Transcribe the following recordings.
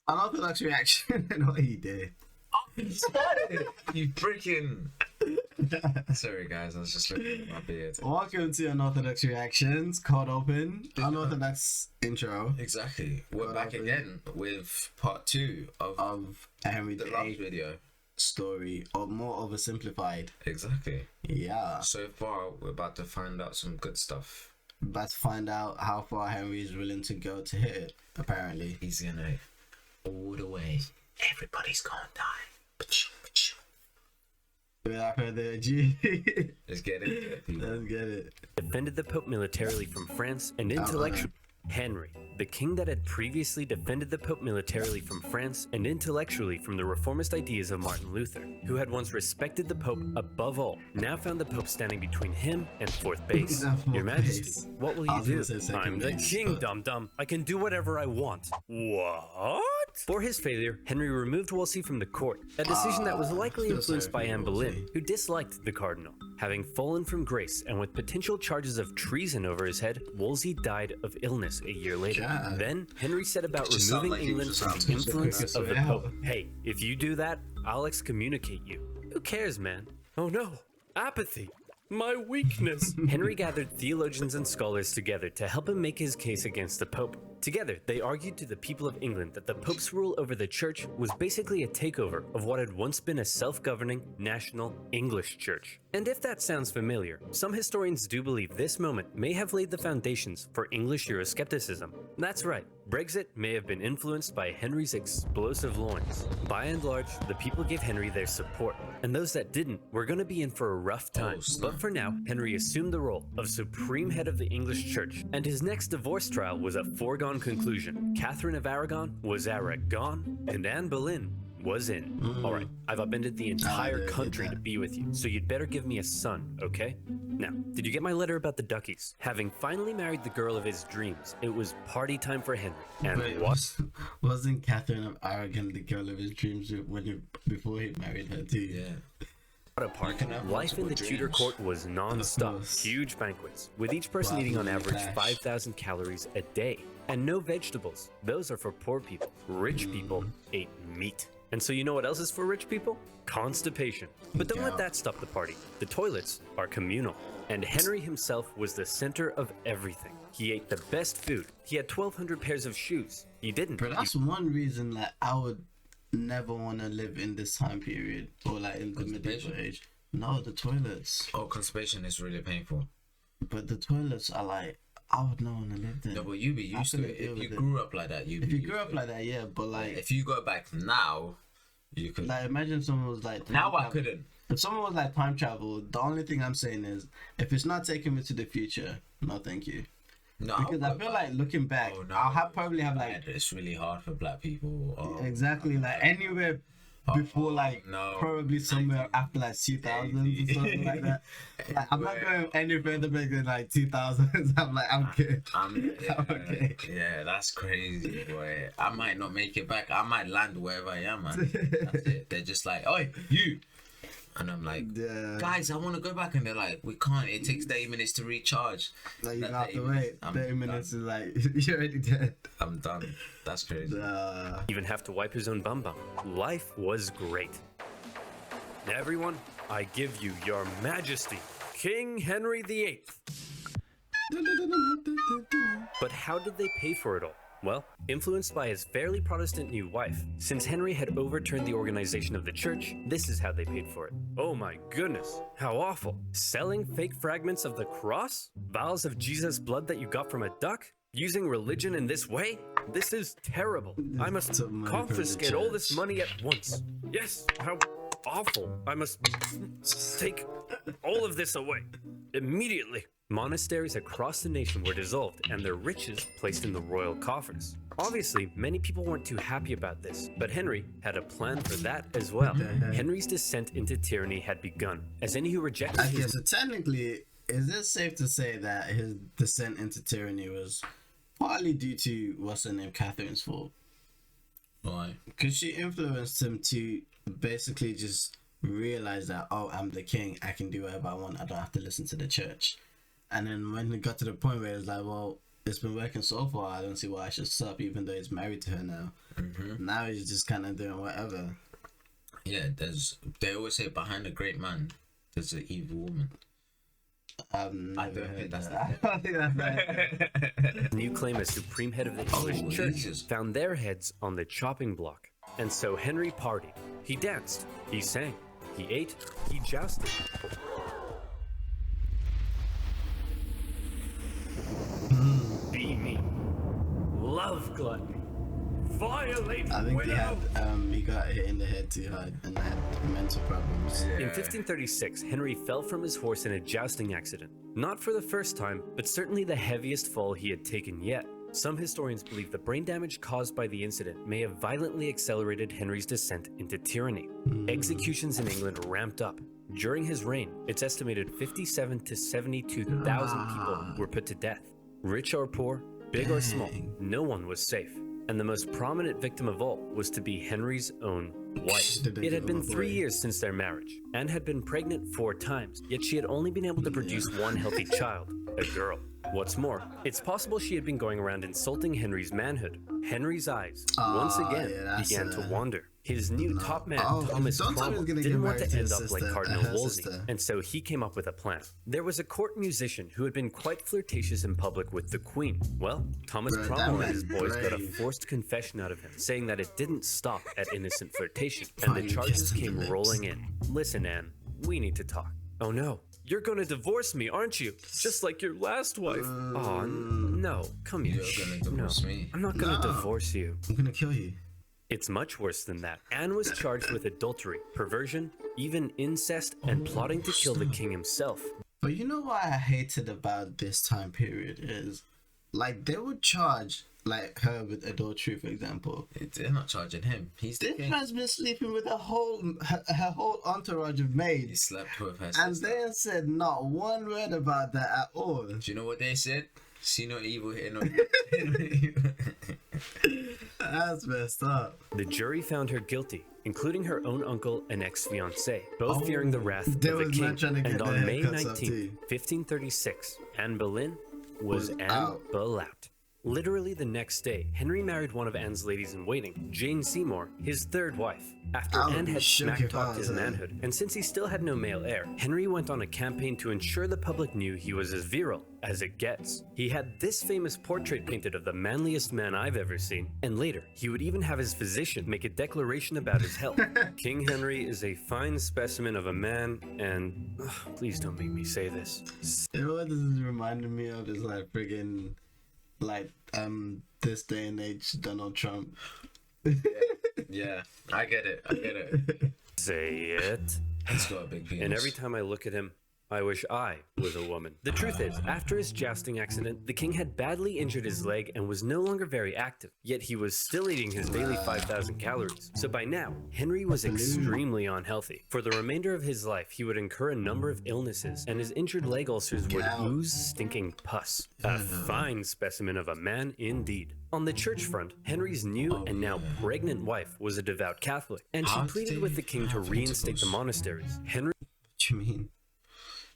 Unorthodox reaction and what he did. You freaking. Sorry, guys, I was just looking at my beard. Welcome to Unorthodox Reactions, Cold Open, Unorthodox intro Exactly. We're back again with part 2 of Henry the the last Eighth video. story, or more oversimplified. Exactly. Yeah. So far, we're about to find out some good stuff. About to find out how far Henry is willing to go to hit it, apparently. He's gonna all the way. Everybody's gonna die. Without further ado, Let's get it, people. let's get it. Defended the Pope militarily from France and intellectually. Henry, the king that had previously defended the Pope militarily from France and intellectually from the reformist ideas of Martin Luther, who had once respected the Pope above all, now found the Pope standing between him and fourth base. Your Majesty, what will you do? I'm the king, dum-dum. I can do whatever I want. What? For his failure, Henry removed Wolsey from the court, a decision that was likely influenced by Anne Boleyn, who disliked the cardinal. Having fallen from grace and with potential charges of treason over his head, Wolsey died of illness a year later. God. Then, Henry set about removing England from the influence of the Pope. Hey, if you do that, I'll excommunicate you. Who cares, man? Oh no, apathy. My weakness. Henry gathered theologians and scholars together to help him make his case against the Pope. Together, they argued to the people of England that the Pope's rule over the church was basically a takeover of what had once been a self-governing, national English church. And if that sounds familiar, some historians do believe this moment may have laid the foundations for English Euroscepticism. That's right, Brexit may have been influenced by Henry's explosive loins. By and large, the people gave Henry their support, and those that didn't were going to be in for a rough time. But for now, Henry assumed the role of supreme head of the English church, and his next divorce trial was a foregone conclusion. Catherine of Aragon was Aragon, and Anne Boleyn was in. Alright, I've upended the entire country to be with you, so you'd better give me a son, okay? Now, did you get my letter about the duckies? Having finally married the girl of his dreams, it was party time for Henry. And Wait, what? Wasn't Catherine of Aragon the girl of his dreams before he married her too? Yeah. What a party. can have Life in the multiple Tudor dreams. court was non-stop. course. Huge banquets, with each person Wow, eating on average cash. 5,000 calories a day. And no vegetables. Those are for poor people. Rich people ate meat. And so you know what else is for rich people? Constipation. But don't Yeah. let that stop the party. The toilets are communal. And Henry himself was the center of everything. He ate the best food. He had 1,200 pairs of shoes. He didn't. But that's one reason like I would never want to live in this time period or like in the medieval age. No, the toilets. Oh, constipation is really painful. But the toilets are like I would not want to live there. No, but you be used to it. deal If you with it. grew up like that, If you grew up like that, yeah. But like, If you go back now, you could. like imagine someone was like Now I time travel. couldn't. If someone was like time travel, the only thing I'm saying is if it's not taking me to the future, no, thank you. No, Because I feel like looking back, I'll probably have like it's really hard for black people. Oh, exactly like anywhere before like no. probably somewhere after like 2000s or something like that. Like, I'm not going any further back than like 2000s. I'm good. Yeah, Okay. yeah, that's crazy, boy. I might not make it back. I might land wherever I am, man. That's it. They're just like, "Oi, you," and I'm like, Yeah. "Guys, I want to go back," and they're like, "We can't. It takes 30 minutes to recharge." Like you That have to 30 wait. I'm 30 minutes is like you're already dead. I'm done. That's crazy. Even have to wipe his own bum bum. Life was great. Everyone, I give you your majesty, King Henry VIII. But how did they pay for it all? Well, influenced by his fairly Protestant new wife, since Henry had overturned the organization of the church, this is how they paid for it. Oh my goodness, how awful. Selling fake fragments of the cross? Vials of Jesus' blood that you got from a duck? Using religion in this way? This is terrible. I must Took money from the confiscate all this church. money at once. Yes, how awful. I must take all of this away immediately. Monasteries across the nation were dissolved and their riches placed in the royal coffers. Obviously, many people weren't too happy about this, but Henry had a plan for that as well. Henry's descent into tyranny had begun, as any who rejected Okay, his so technically, is it safe to say that his descent into tyranny was partly due to what's her name, Catherine's fault? Why? Because she influenced him to basically just realize that, oh, I'm the king, I can do whatever I want, I don't have to listen to the church. And then when it got to the point where it's like, well, it's been working so far. I don't see why I should stop, even though he's married to her now. Now he's just kind of doing whatever. Yeah, they always say behind a great man, there's an evil woman. I don't think that's right. The new claim as supreme head of the English church found their heads on the chopping block. And so Henry partied. He danced, he sang, he ate, he jousted. Beamy, love gluttony, violate I think widow. he got hit in the head too hard and had mental problems. In 1536, Henry fell from his horse in a jousting accident. Not for the first time, but certainly the heaviest fall he had taken yet. Some historians believe the brain damage caused by the incident may have violently accelerated Henry's descent into tyranny. Executions in England ramped up. During his reign, it's estimated 57 to 72,000 people were put to death. Rich or poor, big or small, no one was safe. And the most prominent victim of all was to be Henry's own wife. It had been 3 years since their marriage, and had been pregnant 4 times, yet she had only been able to produce one healthy child, a girl. What's more, it's possible she had been going around insulting Henry's manhood. Henry's eyes, once again, began to wander. His new top man, Thomas Cromwell, didn't want to end up like Cardinal Wolsey, and so he came up with a plan. There was a court musician who had been quite flirtatious in public with the Queen. Well, Thomas Cromwell and his boys got a forced confession out of him, saying that it didn't stop at innocent flirtation, and the charges came rolling in. Listen, Anne, we need to talk. Oh no. You're gonna divorce me, aren't you? Just like your last wife. Oh, no. Come here. You're gonna divorce me. I'm not gonna divorce you. I'm gonna kill you. It's much worse than that. Anne was charged with adultery, perversion, even incest, and plotting to kill the king himself. But you know what I hated about this time period is, like, they would charge, like, her with adultery, for example. They're not charging him. He's the This king. man's been sleeping with her whole entourage of He maids, slept with her and sister. they said not one word about that at all. Do you know what they said? See no evil, hear no That's messed up. The jury found her guilty, including her own uncle and ex-fiancé, both fearing the wrath of they the was king. not trying to get And their on May haircuts up 19, too. 1536, Anne Boleyn was Anne out. Boleyn. Literally the next day, Henry married one of Anne's ladies-in-waiting, Jane Seymour, his third wife. After I would Anne be had shook if I smack-talked was his her. manhood, and since he still had no male heir, Henry went on a campaign to ensure the public knew he was as virile as it gets. He had this famous portrait painted of the manliest man I've ever seen, and later, he would even have his physician make a declaration about his health. King Henry is a fine specimen of a man, and please don't make me say this. You know what this is reminding me of is like friggin' like this day and age Donald Trump. Yeah, I get it. Say it. He's got a big penis. And every time I look at him, I wish I was a woman. The truth is, after his jousting accident, the king had badly injured his leg and was no longer very active, yet he was still eating his daily 5,000 calories. So by now, Henry was extremely unhealthy. For the remainder of his life, he would incur a number of illnesses, and his injured leg ulcers would ooze stinking pus. A fine specimen of a man indeed. On the church front, Henry's new and now pregnant wife was a devout Catholic, and she pleaded with the king to reinstate the monasteries. Henry What you mean?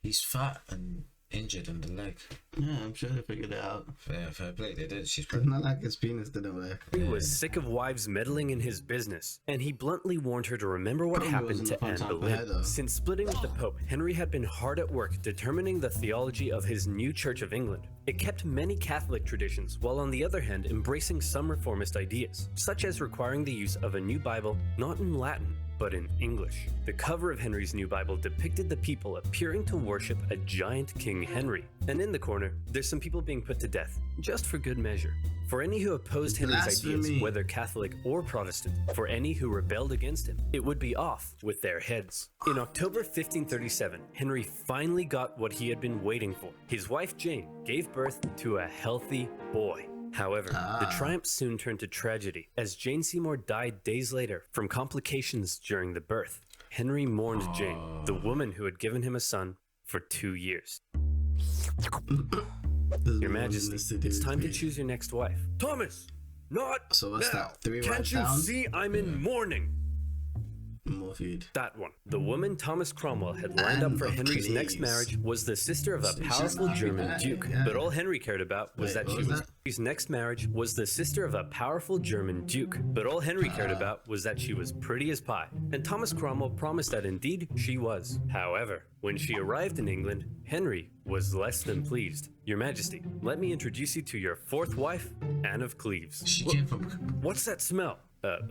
He's fat and injured in the leg. Yeah, I'm sure they figured it out. Fair play, they did. She's It's pregnant. not like his penis didn't work. was sick of wives meddling in his business, and he bluntly warned her to remember what Probably happened wasn't to a fun Anne time for Boleyn. her, though. Since splitting with the Pope, Henry had been hard at work determining the theology of his new Church of England. It kept many Catholic traditions, while on the other hand embracing some reformist ideas, such as requiring the use of a new Bible not in Latin, but in English. The cover of Henry's new Bible depicted the people appearing to worship a giant King Henry. And in the corner, there's some people being put to death, just for good measure. For any who opposed Henry's ideas, Blasphemy. whether Catholic or Protestant, for any who rebelled against him, it would be off with their heads. In October 1537, Henry finally got what he had been waiting for. His wife Jane gave birth to a healthy boy. However, the triumph soon turned to tragedy, as Jane Seymour died days later from complications during the birth. Henry mourned Jane, the woman who had given him a son, for 2 years. Your Majesty, it's time to choose your next wife. Thomas! Not So what's now! that, 3 Can't right you down? see I'm in mourning? More food. That one. The woman Thomas Cromwell had lined up for Henry's next marriage was the sister of a powerful German duke. But all Henry cared about was that she was... Henry's next marriage was the sister of a powerful German duke. But all Henry cared about was that she was pretty as pie. And Thomas Cromwell promised that indeed she was. However, when she arrived in England, Henry was less than pleased. Your Majesty, let me introduce you to your fourth wife, Anne of Cleves. She came from... What's that smell?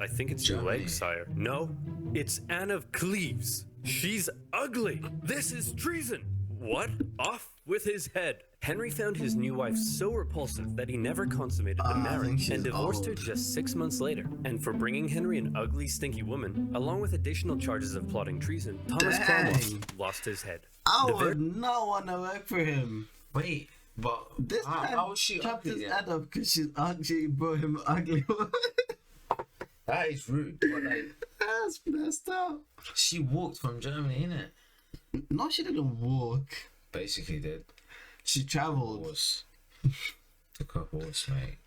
I think it's your Germany. leg, sire. No, it's Anne of Cleves. She's ugly. This is treason. What? Off with his head. Henry found his new wife so repulsive that he never consummated the marriage and divorced her just 6 months later. And for bringing Henry an ugly, stinky woman, along with additional charges of plotting treason, Thomas Cromwell lost his head. I would not want to work for him. Wait, but This man how was she chopped ugly? his head up because she's ugly, brought him ugly woman. That is rude. But like, That's messed up. she walked from Germany, innit? No, she didn't walk. Basically did. She traveled. Horse. Took a horse, mate.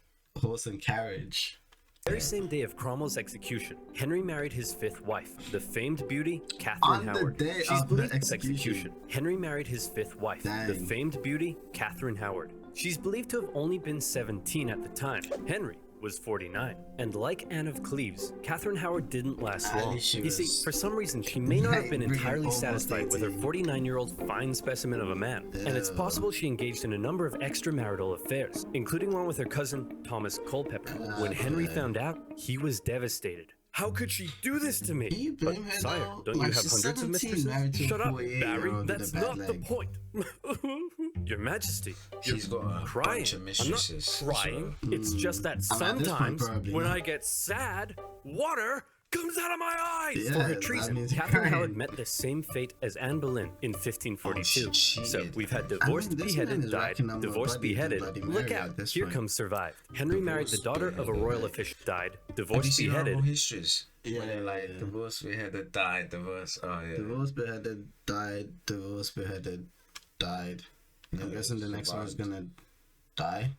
Horse and carriage. The very same day of Cromwell's execution, Henry married his fifth wife, the famed beauty, Catherine On the Howard. day She's of the believed execution. Henry married his fifth wife, the Dang. famed beauty, Catherine Howard. She's believed to have only been 17 at the time. Henry was 49. And like Anne of Cleves, Catherine Howard didn't last At long. least she You see, was- for some reason, she may not have been Like, entirely almost satisfied with her 18. 49-year-old fine specimen of a man. And it's Ew. possible she engaged in a number of extramarital affairs, including one with her cousin, Thomas Culpeper. When Henry Okay. found out, he was devastated. How could she do this to me? Can you blame her Sire, though? don't Like, you have she's hundreds of 17, married mistresses? to a Shut up, 48-year-old Barry. with a That's bad not the leg. point. Your Majesty, She's got a crying. bunch of I'm mistresses. not crying. so- It's just that I mean, at this point, sometimes probably when not. I get sad, water comes out of my eyes. Yeah, For her that treason, means you're Catherine crying. Howard met the same fate as Anne Boleyn in 1542. Oh, she So cheated. we've had I mean, divorced, this man beheaded, is died, racking up more divorced, bloody than beheaded. Bloody Look Mary out, at this here point. comes survived. Henry married the Divorced, daughter of a beheaded. royal official, died, Have you divorced, seen our beheaded. whole histories? Yeah, When they're like, yeah. divorce, beheaded, died, divorce. Oh, yeah. Divorce, beheaded, died. Divorce, beheaded, died. I'm guessing the next one's survived. gonna die.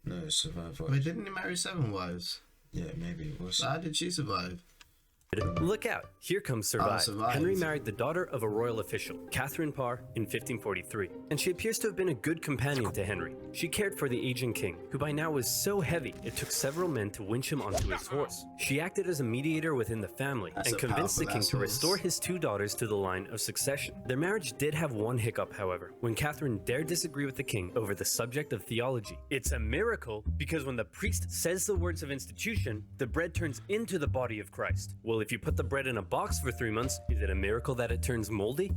No, survival. Wait, didn't he marry 7 wives? Yeah, maybe. We'll see. So how did she survive? Look out, here comes survived. survived. Henry married the daughter of a royal official, Catherine Parr, in 1543, and she appears to have been a good companion to Henry. She cared for the aging king, who by now was so heavy it took several men to winch him onto his horse. She acted as a mediator within the family That's and a convinced the powerful king to ass restore horse. his 2 daughters to the line of succession. Their marriage did have one hiccup, however, when Catherine dared disagree with the king over the subject of theology. It's a miracle because when the priest says the words of institution, the bread turns into the body of Christ. Well, if you put the bread in a box for 3 months, is it a miracle that it turns moldy?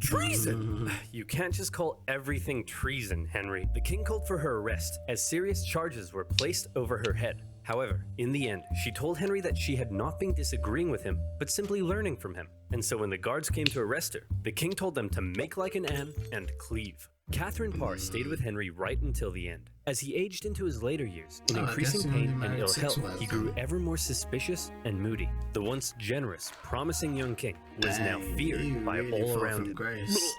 Treason! You can't just call everything treason, Henry. The king called for her arrest, as serious charges were placed over her head. However, in the end, she told Henry that she had not been disagreeing with him, but simply learning from him. And so when the guards came to arrest her, the king told them to make like an Anne and cleave. Catherine Parr stayed with Henry right until the end. As he aged into his later years, in Oh, I increasing guess he only pain and married ill 6 health, wives he grew then. ever more suspicious and moody. The once generous, promising young king was now Dang, feared he by really all fell around from him. grace.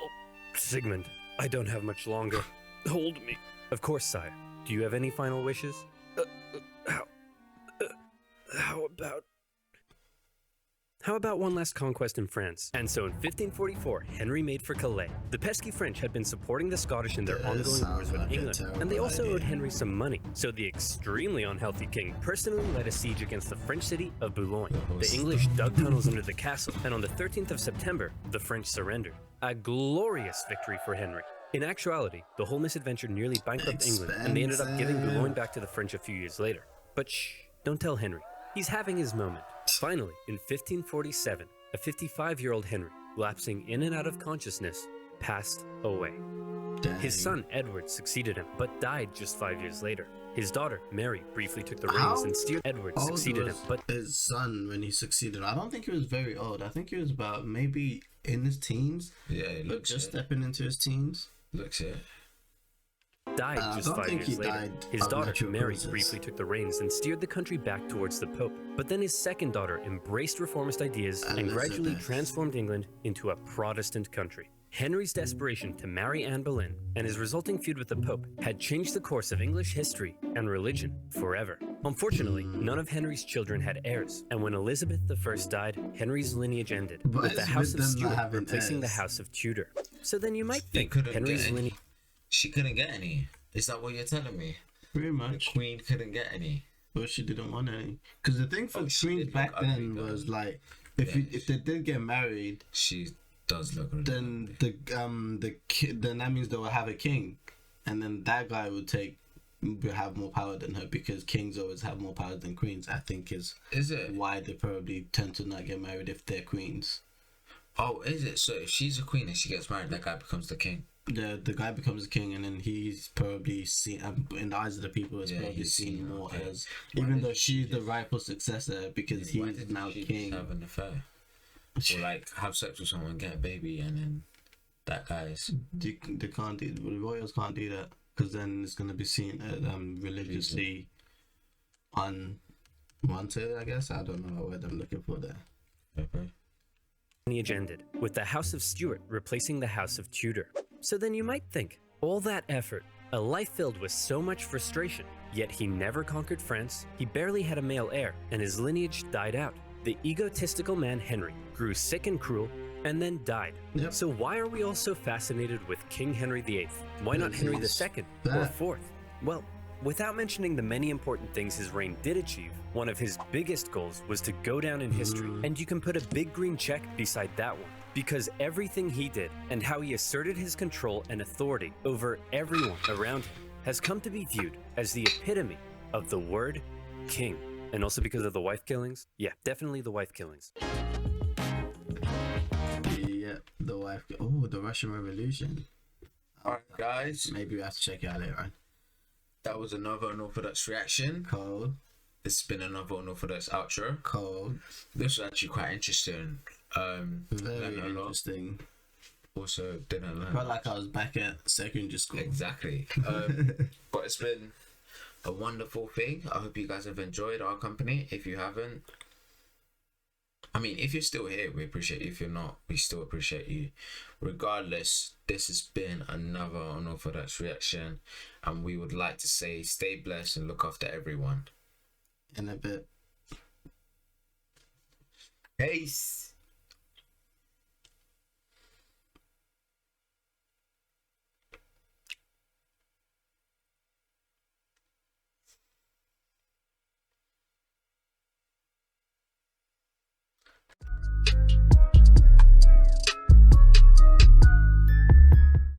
Sigmund, I don't have much longer. Hold me. Of course, sire. Do you have any final wishes? How about one last conquest in France? And so in 1544, Henry made for Calais. The pesky French had been supporting the Scottish in their This ongoing sounds wars with like a England, and they terrible also idea. owed Henry some money. So the extremely unhealthy king personally led a siege against the French city of Boulogne. The English dug tunnels under the castle, and on the 13th of September, the French surrendered. A glorious victory for Henry. In actuality, the whole misadventure nearly bankrupted England, and they ended up giving Expensive. Boulogne back to the French a few years later. But shh, don't tell Henry. He's having his moment. Finally, in 1547, a 55-year-old Henry, lapsing in and out of consciousness, passed away. Dang. His son, Edward, succeeded him, but died just 5 years later. His daughter, Mary, briefly took the reins How and steered. Edward old succeeded him, was but his son when he succeeded? I don't think he was very old. I think he was about maybe in his teens, Yeah, it but looks just it. stepping into his teens. Looks it. died I just don't 5 think years he later. died His of daughter, natural Mary, causes. briefly took the reins and steered the country back towards the Pope. But then his second daughter embraced reformist ideas and gradually Elizabeth. transformed England into a Protestant country. Henry's desperation to marry Anne Boleyn and his resulting feud with the Pope had changed the course of English history and religion forever. Unfortunately, none of Henry's children had heirs, and when Elizabeth I died, Henry's lineage ended, with the House of Stuart replacing the House of Tudor. So then you might think Henry's lineage... She couldn't get any. Is that what you're telling me? Pretty much. The Queen couldn't get any. Well, she didn't want any. Because the thing for queens back then was like, if they did get married, she does look really then then that means they will have a king, and then that guy will have more power than her, because kings always have more power than queens. I think is it why they probably tend to not get married if they're queens. Oh, is it? So if she's a queen and she gets married, that guy becomes the king. The guy becomes a king, and then he's probably seen in the eyes of the people. Is probably seen more as, even though she's the rightful successor, because he's now king. Have an affair, or like have sex with someone, get a baby, and then that guy's. They can't do. The royals can't do that, because then it's gonna be seen as religiously unwanted. I guess I don't know what word I'm looking for there. Okay. Lineage ended, with the House of Stuart replacing the House of Tudor. So then you might think, all that effort, a life filled with so much frustration, yet he never conquered France, he barely had a male heir, and his lineage died out. The egotistical man Henry grew sick and cruel, and then died. Yep. So why are we all so fascinated with King Henry VIII? Why not Henry II or IV? Well, without mentioning the many important things his reign did achieve, one of his biggest goals was to go down in history, and you can put a big green check beside that one, because everything he did and how he asserted his control and authority over everyone around him has come to be viewed as the epitome of the word king. And also because of the wife killings? Yeah, definitely the wife killings. Yeah, the wife. Oh, the Russian Revolution. Alright, guys. Maybe we have to check it out later on. That was another Unorthodox reaction. Cold. This has been another Unorthodox outro. Cold. This was actually quite interesting. Very interesting. Also, didn't learn. Felt like I was back at secondary school. Exactly. But it's been a wonderful thing. I hope you guys have enjoyed our company. If you haven't, I mean, if you're still here, we appreciate you. If you're not, we still appreciate you. Regardless, this has been another Unorthodox reaction, and we would like to say stay blessed and look after everyone. In a bit. Peace.